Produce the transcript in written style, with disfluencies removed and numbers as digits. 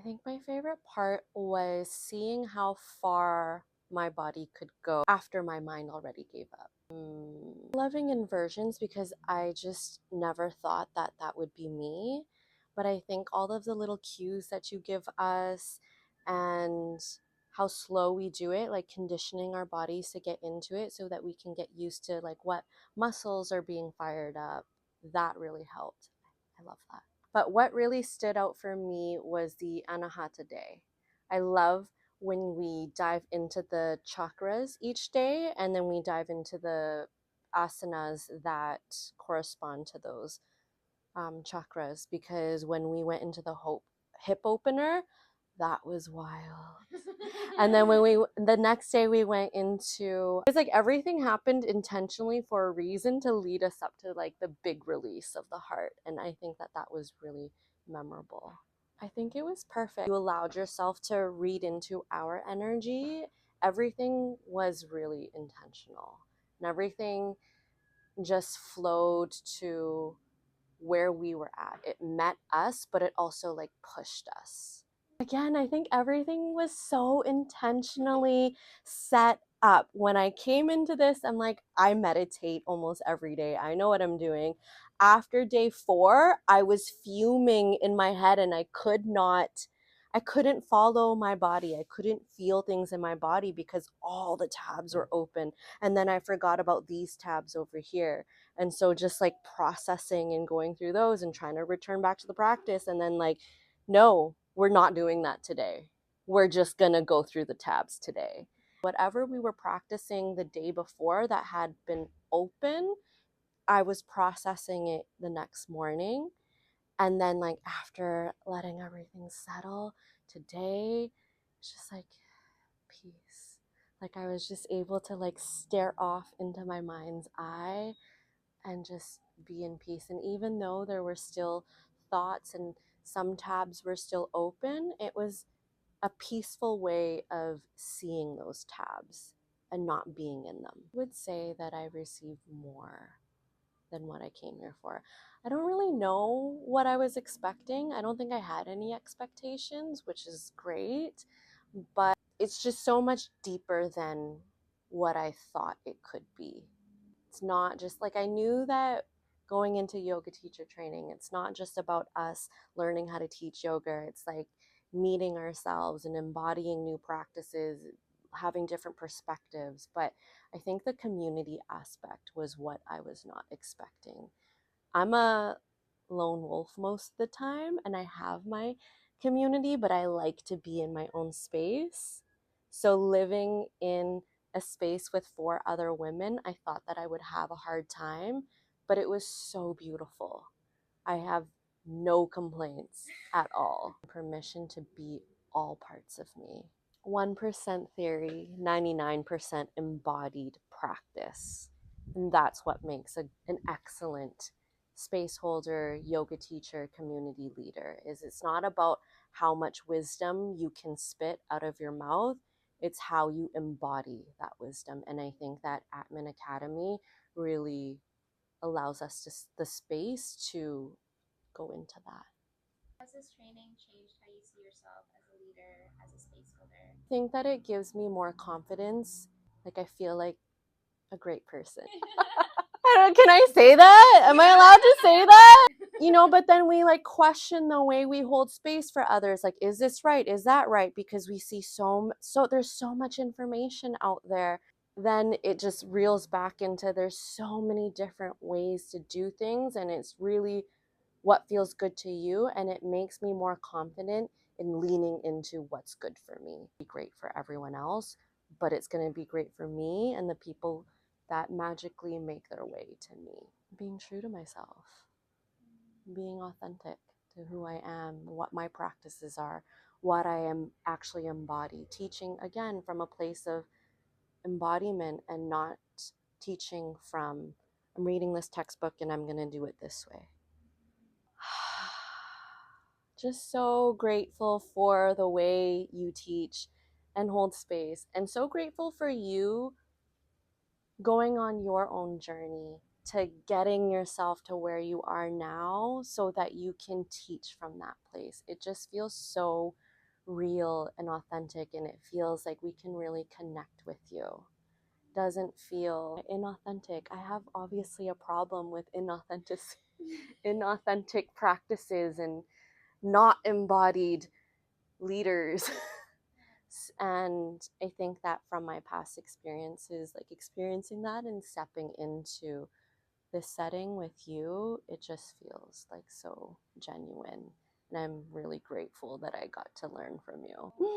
think my favorite part was seeing how far my body could go after my mind already gave up. Loving inversions because I just never thought that that would be me. But I think all of the little cues that you give us and how slow we do it, like conditioning our bodies to get into it so that we can get used to like what muscles are being fired up, that really helped. I love that. But what really stood out for me was the Anahata Day. I love when we dive into the chakras each day and then we dive into the asanas that correspond to those chakras, because when we went into the hip opener, that was wild. And then the next day we went into, it's like everything happened intentionally for a reason to lead us up to like the big release of the heart. And I think that that was really memorable. I think it was perfect. You allowed yourself to read into our energy. Everything was really intentional and everything just flowed to where we were at. It met us, but it also like pushed us. Again, I think everything was so intentionally set up. When I came into this, I'm like, I meditate almost every day. I know what I'm doing. After day 4, I was fuming in my head and I couldn't follow my body. I couldn't feel things in my body because all the tabs were open. And then I forgot about these tabs over here. And so just like processing and going through those and trying to return back to the practice. And then like, no, we're not doing that today. We're just going to go through the tabs today. Whatever we were practicing the day before that had been open, I was processing it the next morning. And then like after letting everything settle today, it's just like peace. Like I was just able to like stare off into my mind's eye and just be in peace. And even though there were still thoughts and some tabs were still open, it was a peaceful way of seeing those tabs and not being in them. I would say that I received more than what I came here for. I don't really know what I was expecting. I don't think I had any expectations, which is great, but it's just so much deeper than what I thought it could be. It's not just like I knew that going into yoga teacher training, it's not just about us learning how to teach yoga. It's like meeting ourselves and embodying new practices, having different perspectives. But I think the community aspect was what I was not expecting. I'm a lone wolf most of the time and I have my community, but I like to be in my own space. So living in a space with 4 other women, I thought that I would have a hard time, but it was so beautiful. I have no complaints at all. Permission to be all parts of me. 1% theory, 99% embodied practice. And that's what makes an excellent space holder, yoga teacher, community leader. Is it's not about how much wisdom you can spit out of your mouth, it's how you embody that wisdom. And I think that Atman Academy really allows us the space to go into that. Has this training changed how you see yourself as a leader, as a space holder? I think that it gives me more confidence. Like I feel like a great person. Can I say that? Am I allowed to say that? You know, but then we like question the way we hold space for others. Like, is this right? Is that right? Because we see so there's so much information out there. Then it just reels back into there's so many different ways to do things, and it's really what feels good to you, and it makes me more confident in leaning into what's good for me. Be great for everyone else, but it's going to be great for me and the people that magically make their way to me. Being true to myself, being authentic to who I am, what my practices are, what I am actually embody. Teaching again from a place of embodiment and not teaching from I'm reading this textbook and I'm going to do it this way. Just so grateful for the way you teach and hold space, and so grateful for you going on your own journey to getting yourself to where you are now so that you can teach from that place. It just feels so real and authentic, and it feels like we can really connect with you. Doesn't feel inauthentic. I have obviously a problem with inauthentic practices and not embodied leaders. And I think that from my past experiences, like experiencing that and stepping into this setting with you, it just feels like so genuine. And I'm really grateful that I got to learn from you.